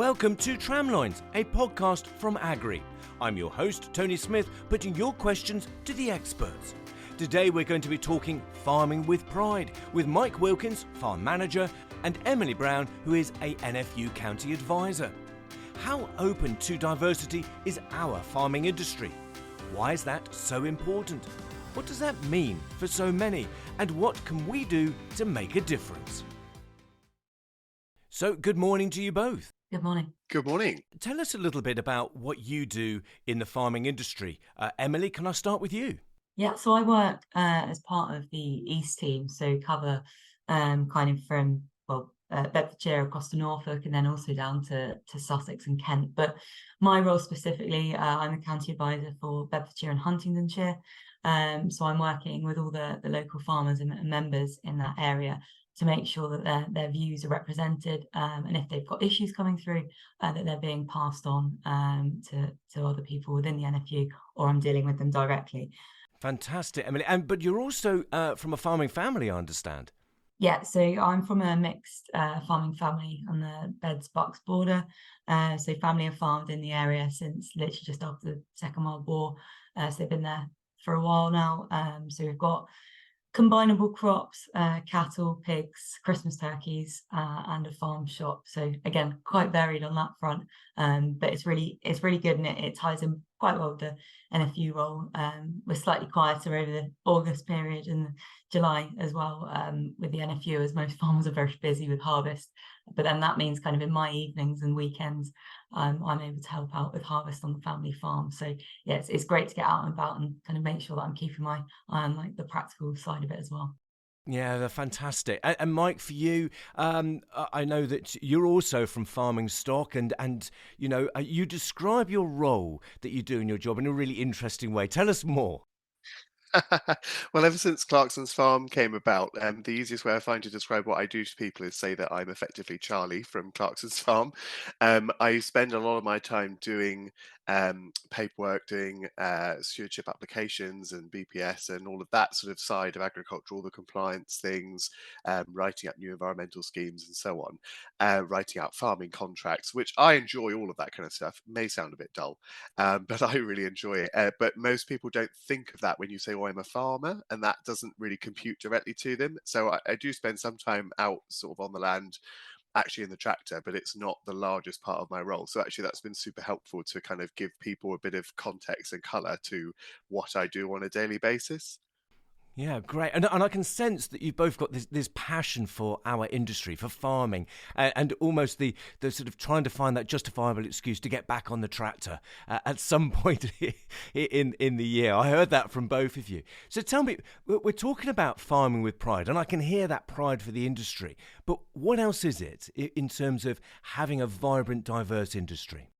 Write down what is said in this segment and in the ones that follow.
Welcome to Tramlines, a podcast from Agri. I'm your host, Tony Smith, putting your questions to the experts. Today we're going to be talking farming with pride with Mike Wilkins, farm manager, and Emily Brown, who is a NFU county advisor. How open to diversity is our farming industry? Why is that so important? What does that mean for so many? And what can we do to make a difference? So, good morning to you both. Good morning. Good morning. Tell us a little bit about what you do in the farming industry. Emily, can I start with you? Yeah, so I work as part of the East team, so cover kind of from, Bedfordshire across to Norfolk and then also down to Sussex and Kent. But my role specifically, I'm a county advisor for Bedfordshire and Huntingdonshire. So I'm working with all the local farmers and members in that area to make sure that their views are represented, and if they've got issues coming through, that they're being passed on to other people within the NFU, or I'm dealing with them directly. Fantastic, Emily. But you're also from a farming family, I understand. Yeah, so I'm from a mixed farming family on the Beds-Bucks border. So family have farmed in the area since literally just after the Second World War. So they've been there for a while now. So we've got combinable crops, cattle, pigs, Christmas turkeys, and a farm shop. So again, quite varied on that front. But it's really good, and it ties in quite well with the NFU role. We're slightly quieter over the August period and July as well, with the NFU, as most farmers are very busy with harvest. But then that means kind of in my evenings and weekends, I'm able to help out with harvest on the family farm. So yeah, it's great to get out and about and kind of make sure that I'm keeping my eye on like the practical side of it as well. Yeah, they're fantastic. And Mike, for you, I know that you're also from farming stock, and you know, you describe your role that you do in your job in a really interesting way. Tell us more. Well, ever since Clarkson's Farm came about, the easiest way I find to describe what I do to people is say that I'm effectively Charlie from Clarkson's Farm. I spend a lot of my time doing paperwork, doing stewardship applications and BPS and all of that sort of side of agriculture, all the compliance things, writing up new environmental schemes and so on, writing out farming contracts, which I enjoy. All of that kind of stuff may sound a bit dull, but I really enjoy it. But most people don't think of that when you say, "Oh, I'm a farmer," and that doesn't really compute directly to them. So I do spend some time out sort of on the land, actually in the tractor, but it's not the largest part of my role. So actually that's been super helpful to kind of give people a bit of context and colour to what I do on a daily basis. Yeah, great. And I can sense that you've both got this passion for our industry, for farming, and almost the sort of trying to find that justifiable excuse to get back on the tractor at some point in the year. I heard that from both of you. So tell me, we're talking about farming with pride, and I can hear that pride for the industry. But what else is it in terms of having a vibrant, diverse industry?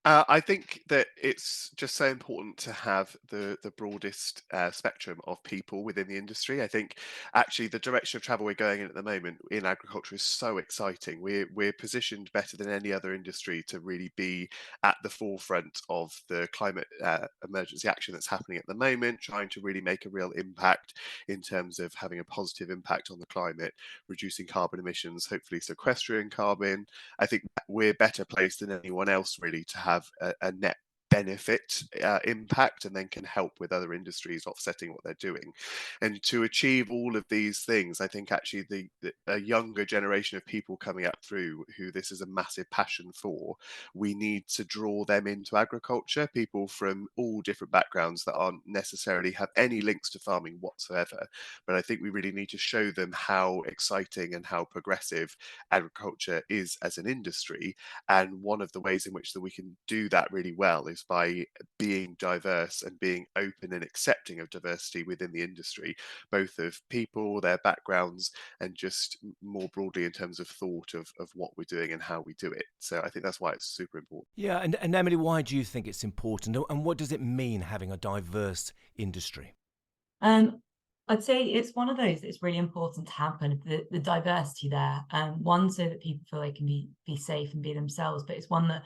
I think that it's just so important to have the broadest spectrum of people within the industry. I think actually the direction of travel we're going in at the moment in agriculture is so exciting. We're positioned better than any other industry to really be at the forefront of the climate emergency action that's happening at the moment, trying to really make a real impact in terms of having a positive impact on the climate, reducing carbon emissions, hopefully sequestering carbon. I think we're better placed than anyone else really to have a net benefit impact, and then can help with other industries offsetting what they're doing. And to achieve all of these things, I think actually a younger generation of people coming up through who this is a massive passion for, we need to draw them into agriculture, people from all different backgrounds that aren't necessarily have any links to farming whatsoever. But I think we really need to show them how exciting and how progressive agriculture is as an industry. And one of the ways in which that we can do that really well is by being diverse and being open and accepting of diversity within the industry, both of people, their backgrounds, and just more broadly in terms of thought of what we're doing and how we do it. So I think that's why it's super important. Yeah, and Emily, why do you think it's important, and what does it mean having a diverse industry? I'd say it's one of those that's really important to have kind of the diversity there. One, so that people feel they can be safe and be themselves, but it's one that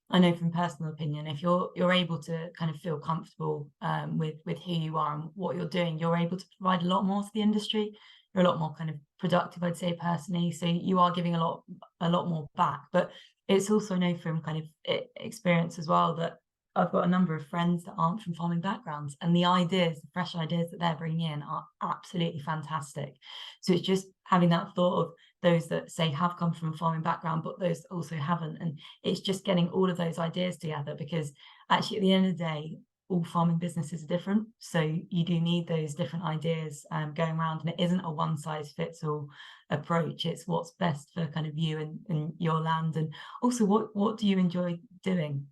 I know from personal opinion, if you're able to kind of feel comfortable with who you are and what you're doing, you're able to provide a lot more to the industry. You're a lot more kind of productive, I'd say, personally. So you are giving a lot more back. But it's also, I know from kind of experience as well, that I've got a number of friends that aren't from farming backgrounds, and the fresh ideas that they're bringing in are absolutely fantastic. So it's just having that thought of those that say have come from a farming background, but those that also haven't. And it's just getting all of those ideas together, because actually at the end of the day, all farming businesses are different. So you do need those different ideas going around, and it isn't a one size fits all approach. It's what's best for kind of you and your land, and also what do you enjoy doing.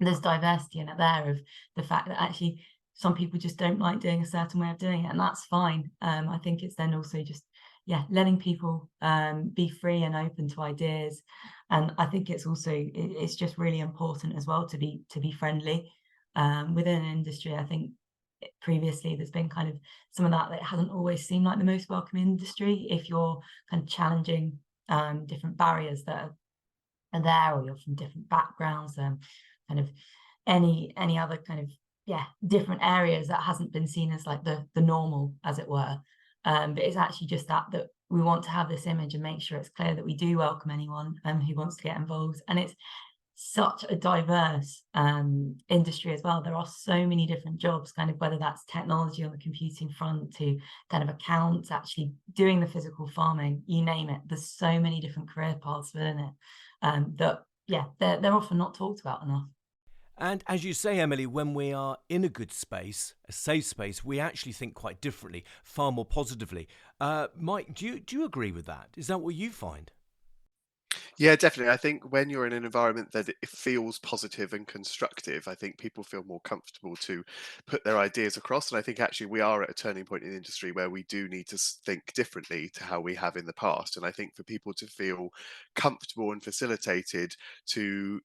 There's diversity in it there, of the fact that actually some people just don't like doing a certain way of doing it, and that's fine. I think it's then also just letting people be free and open to ideas. And I think it's also it's just really important as well to be friendly within an industry. I think previously there's been kind of some of that hasn't always seemed like the most welcoming industry. If you're kind of challenging different barriers that are there, or you're from different backgrounds, kind of any other kind of different areas, that hasn't been seen as like the normal, as it were. But it's actually just that we want to have this image and make sure it's clear that we do welcome anyone who wants to get involved. And it's such a diverse industry as well. There are so many different jobs, kind of whether that's technology on the computing front to kind of accounts, actually doing the physical farming, you name it. There's so many different career paths within it that they're often not talked about enough. And as you say, Emily, when we are in a good space, a safe space, we actually think quite differently, far more positively. Mike, do you agree with that? Is that what you find? Yeah, definitely. I think when you're in an environment that it feels positive and constructive, I think people feel more comfortable to put their ideas across. And I think actually we are at a turning point in the industry where we do need to think differently to how we have in the past. And I think for people to feel comfortable and facilitated to,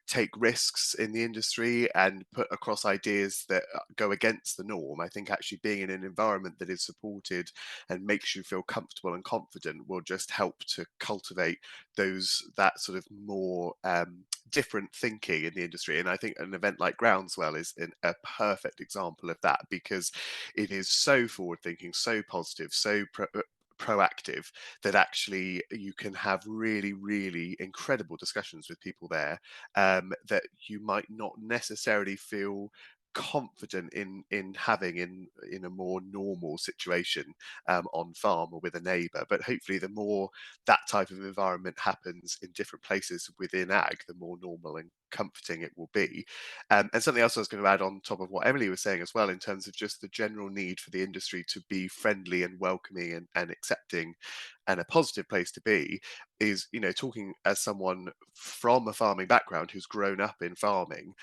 take risks in the industry and put across ideas that go against the norm, I think actually being in an environment that is supported and makes you feel comfortable and confident will just help to cultivate that sort of more different thinking in the industry. And I think an event like Groundswell is a perfect example of that, because it is so forward thinking, so positive, so proactive, that actually you can have really, really incredible discussions with people there that you might not necessarily feel confident in having in a more normal situation on farm or with a neighbour. But hopefully the more that type of environment happens in different places within ag, the more normal and comforting it will be. And something else I was going to add on top of what Emily was saying as well, in terms of just the general need for the industry to be friendly and welcoming and accepting and a positive place to be, is, talking as someone from a farming background who's grown up in farming,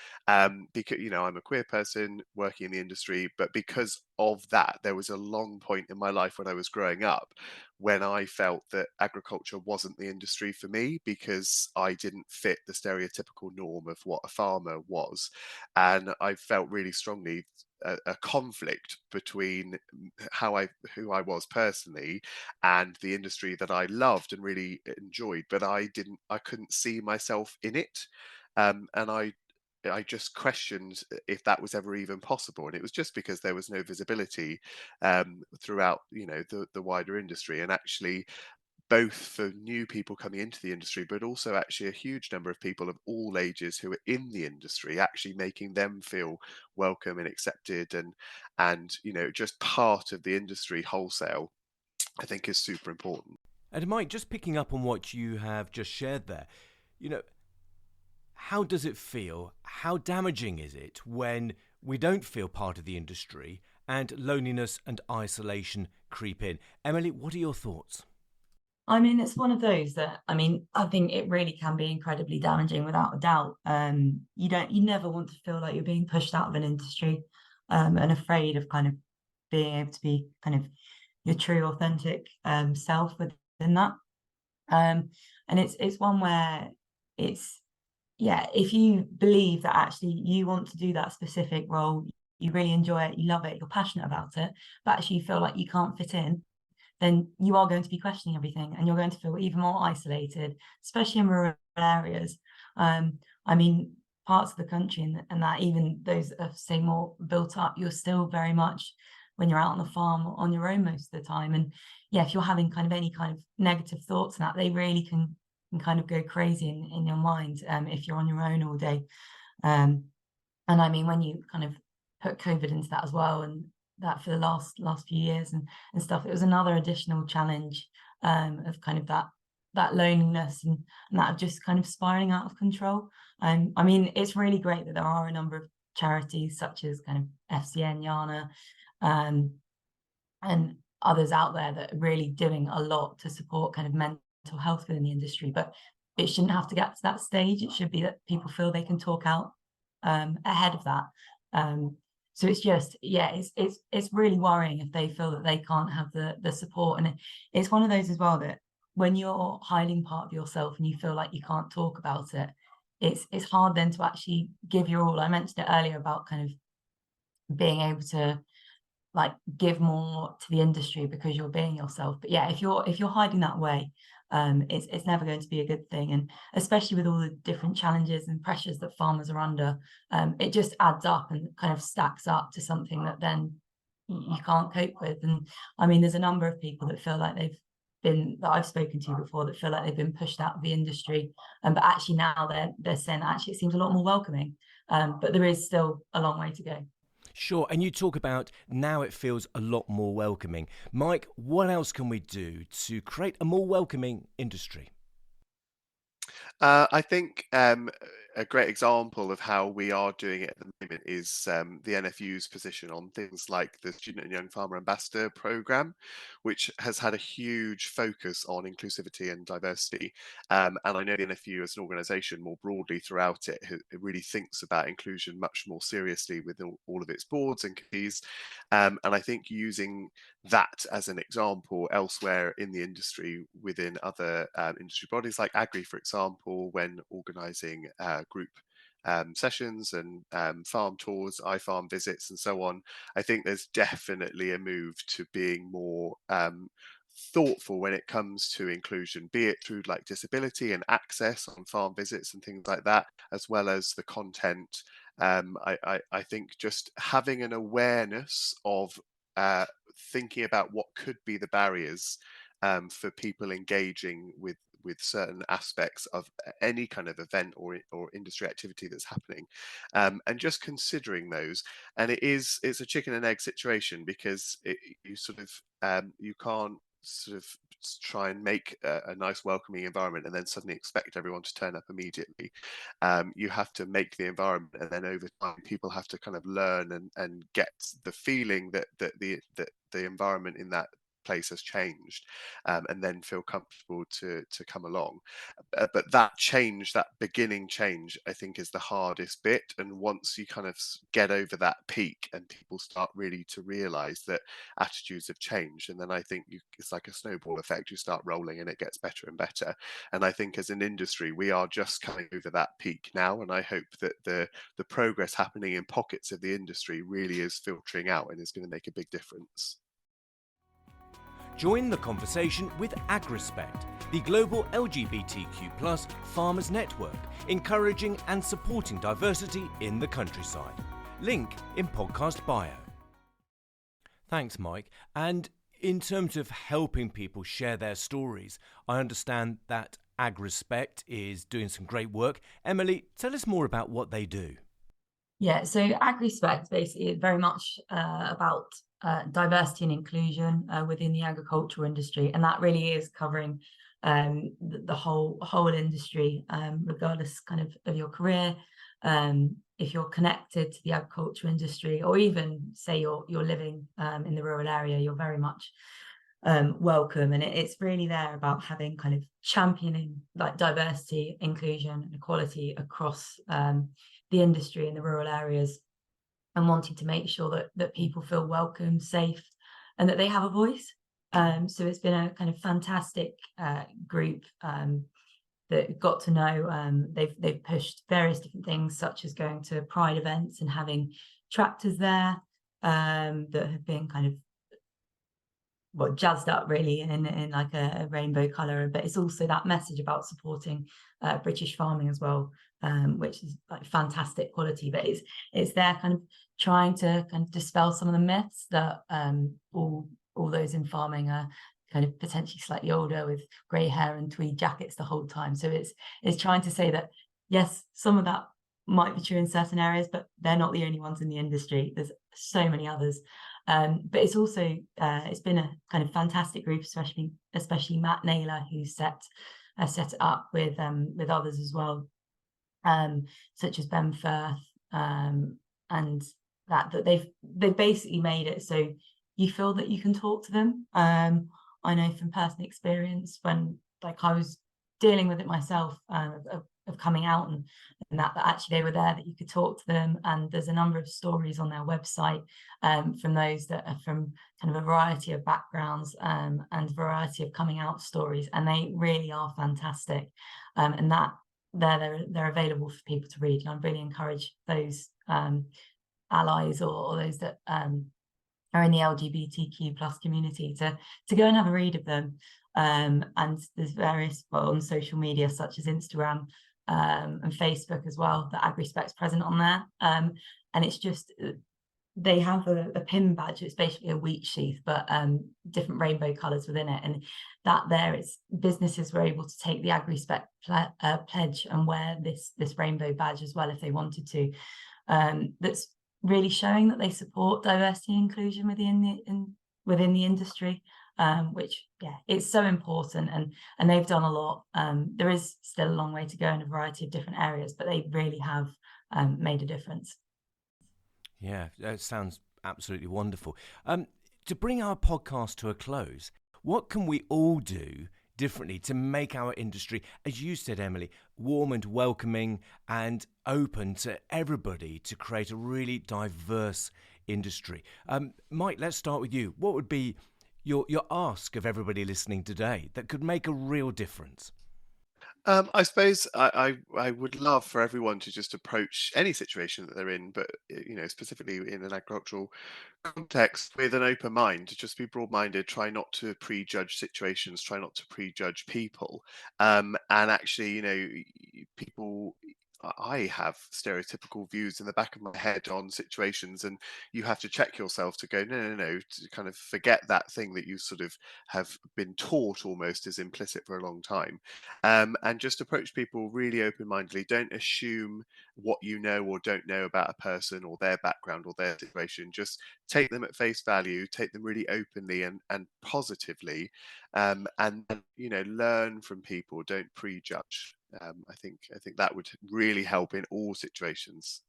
because, I'm a queer person working in the industry, but because of that, there was a long point in my life when I was growing up when I felt that agriculture wasn't the industry for me, because I didn't fit the stereotypical norm of what a farmer was. And I felt really strongly a conflict between who I was personally and the industry that I loved and really enjoyed, but I couldn't see myself in it. And I just questioned if that was ever even possible, and it was just because there was no visibility throughout, the wider industry. And actually, both for new people coming into the industry, but also actually a huge number of people of all ages who are in the industry, actually making them feel welcome and accepted and just part of the industry wholesale, I think is super important. And Mike, just picking up on what you have just shared there, how does it feel? How damaging is it when we don't feel part of the industry and loneliness and isolation creep in? Emily, what are your thoughts? I mean, it's one of those that, I think it really can be incredibly damaging, without a doubt. You never want to feel like you're being pushed out of an industry and afraid of kind of being able to be kind of your true, authentic self within that. And it's one where if you believe that actually you want to do that specific role, you really enjoy it, you love it, you're passionate about it, but actually you feel like you can't fit in, then you are going to be questioning everything, and you're going to feel even more isolated, especially in rural areas. Parts of the country and that even those that are, say, more built up, you're still very much, when you're out on the farm, on your own most of the time. And if you're having kind of any kind of negative thoughts and that, they really can can kind of go crazy in your mind if you're on your own all day. And I mean, when you kind of put COVID into that as well, and that for the last few years and stuff, it was another additional challenge of kind of that loneliness and that of just kind of spiraling out of control. I mean, it's really great that there are a number of charities such as kind of FCN, Yana, and others out there that are really doing a lot to support kind of mental health within the industry. But it shouldn't have to get to that stage. It should be that people feel they can talk out ahead of that. So it's just, yeah, it's really worrying if they feel that they can't have the support. And it's one of those as well that when you're hiding part of yourself and you feel like you can't talk about it, it's hard then to actually give your all. I mentioned it earlier about kind of being able to like give more to the industry because you're being yourself. But yeah, if you're hiding that way, it's never going to be a good thing. And especially with all the different challenges and pressures that farmers are under, it just adds up and kind of stacks up to something that then you can't cope with. And I mean, there's a number of people that feel like that I've spoken to before that feel like they've been pushed out of the industry, but actually now they're saying that actually it seems a lot more welcoming. But there is still a long way to go. Sure, and you talk about now it feels a lot more welcoming. Mike, what else can we do to create a more welcoming industry? I think a great example of how we are doing it at the moment is the NFU's position on things like the Student and Young Farmer Ambassador Programme, which has had a huge focus on inclusivity and diversity. And I know the NFU as an organisation more broadly throughout it really thinks about inclusion much more seriously with all of its boards and committees. And I think using that as an example elsewhere in the industry within other industry bodies like Agri, for example, when organising group sessions and farm tours, iFarm visits and so on, I think there's definitely a move to being more thoughtful when it comes to inclusion, be it through like disability and access on farm visits and things like that, as well as the content. I think just having an awareness of thinking about what could be the barriers for people engaging with certain aspects of any kind of event or industry activity that's happening, and just considering those. And it's a chicken and egg situation, because you sort of you can't sort of try and make a nice welcoming environment and then suddenly expect everyone to turn up immediately. You have to make the environment, and then over time people have to kind of learn and get the feeling that the environment in that place has changed, and then feel comfortable to come along. But that change, that beginning change, I think is the hardest bit. And once you kind of get over that peak and people start really to realize that attitudes have changed, and then I think it's like a snowball effect. You start rolling and it gets better and better. And I think as an industry, we are just coming over that peak now. And I hope that the progress happening in pockets of the industry really is filtering out and is going to make a big difference. Join the conversation with AgRespect, the global LGBTQ+ farmers network, encouraging and supporting diversity in the countryside. Link in podcast bio. Thanks, Mike. And in terms of helping people share their stories, I understand that AgRespect is doing some great work. Emily, tell us more about what they do. Yeah, so AgRespect basically is very much about diversity and inclusion within the agricultural industry, and that really is covering the whole industry, regardless kind of your career. If you're connected to the agricultural industry, or even say you're living in the rural area, you're very much welcome. And it's really there about having kind of championing like diversity, inclusion and equality across the industry in the rural areas, and wanting to make sure that people feel welcome, safe, and that they have a voice. So it's been a kind of fantastic group that got to know. They've pushed various different things, such as going to Pride events and having tractors there that have been kind of jazzed up really in like a rainbow colour. But it's also that message about supporting British farming as well, which is like fantastic quality. But it's there kind of trying to kind of dispel some of the myths that all those in farming are kind of potentially slightly older with grey hair and tweed jackets the whole time. So it's trying to say that, yes, some of that might be true in certain areas, but they're not the only ones in the industry. There's so many others. But it's also it's been a kind of fantastic group, especially Matt Naylor, who set it up with others as well, such as Ben Firth, and that they've basically made it so you feel that you can talk to them. I know from personal experience, when like I was dealing with it myself, of coming out and that actually they were there, that you could talk to them. And there's a number of stories on their website from those that are from kind of a variety of backgrounds, and variety of coming out stories, and they really are fantastic. And that they're available for people to read, and I really encourage those allies or those that are in the LGBTQ plus community to go and have a read of them. And there's various, on social media such as Instagram and Facebook as well, that AgriSpec's present on there. And it's just, they have a pin badge. It's basically a wheat sheath, but different rainbow colours within it. And that there, it's businesses were able to take the AgriSpec pledge and wear this rainbow badge as well if they wanted to. That's really showing that they support diversity and inclusion within the industry, which it's so important, and they've done a lot. There is still a long way to go in a variety of different areas, but they really have made a difference. Yeah, that sounds absolutely wonderful. To bring our podcast to a close, what can we all do differently to make our industry, as you said, Emily, warm and welcoming and open to everybody, to create a really diverse industry? Mike, let's start with you. What would be your ask of everybody listening today that could make a real difference? I suppose I would love for everyone to just approach any situation that they're in, but specifically in an agricultural context, with an open mind, to just be broad-minded, try not to prejudge situations, try not to prejudge people, and actually, people. I have stereotypical views in the back of my head on situations, and you have to check yourself to go, no, to kind of forget that thing that you sort of have been taught almost as implicit for a long time, and just approach people really open-mindedly. Don't assume what you know or don't know about a person or their background or their situation. Just take them at face value, take them really openly and positively, and learn from people. Don't prejudge. I think that would really help in all situations.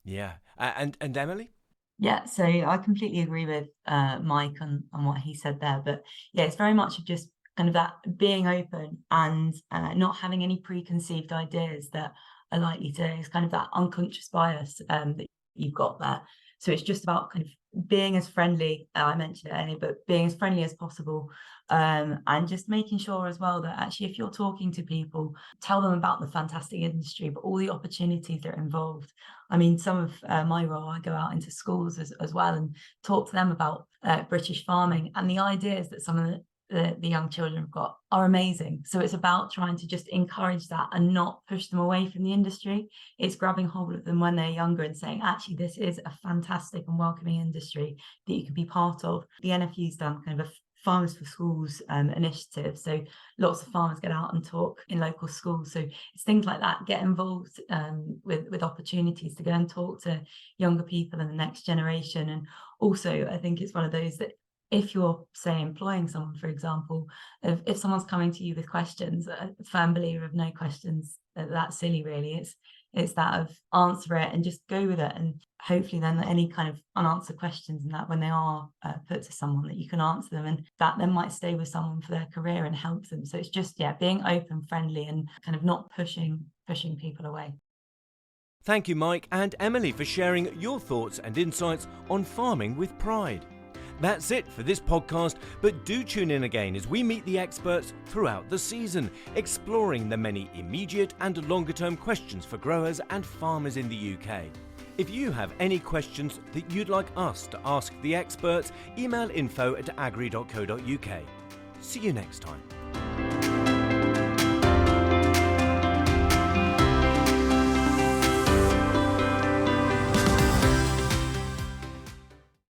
Yeah, and Emily? Yeah, so I completely agree with Mike on what he said there. But yeah, it's very much just kind of that being open and not having any preconceived ideas that are likely to, it's kind of that unconscious bias that you've got there. So it's just about kind of being as friendly, I mentioned it earlier, but being as friendly as possible, and just making sure as well that actually if you're talking to people, tell them about the fantastic industry, but all the opportunities that are involved. I mean, some of my role, I go out into schools as well and talk to them about British farming, and the ideas that some of the young children have got are amazing. So it's about trying to just encourage that and not push them away from the industry. It's grabbing hold of them when they're younger and saying, actually, this is a fantastic and welcoming industry that you could be part of. The NFU's done kind of a Farmers for Schools initiative. So lots of farmers get out and talk in local schools. So it's things like that, get involved with opportunities to go and talk to younger people and the next generation. And also, I think it's one of those that if you're, say, employing someone, for example, if someone's coming to you with questions, a firm believer of no questions, that's silly, really. It's that of answer it and just go with it. And hopefully then any kind of unanswered questions and that when they are put to someone, that you can answer them, and that then might stay with someone for their career and help them. So it's just, being open, friendly, and kind of not pushing people away. Thank you, Mike and Emily, for sharing your thoughts and insights on farming with pride. That's it for this podcast, but do tune in again as we meet the experts throughout the season, exploring the many immediate and longer-term questions for growers and farmers in the UK. If you have any questions that you'd like us to ask the experts, email info@agri.co.uk. See you next time.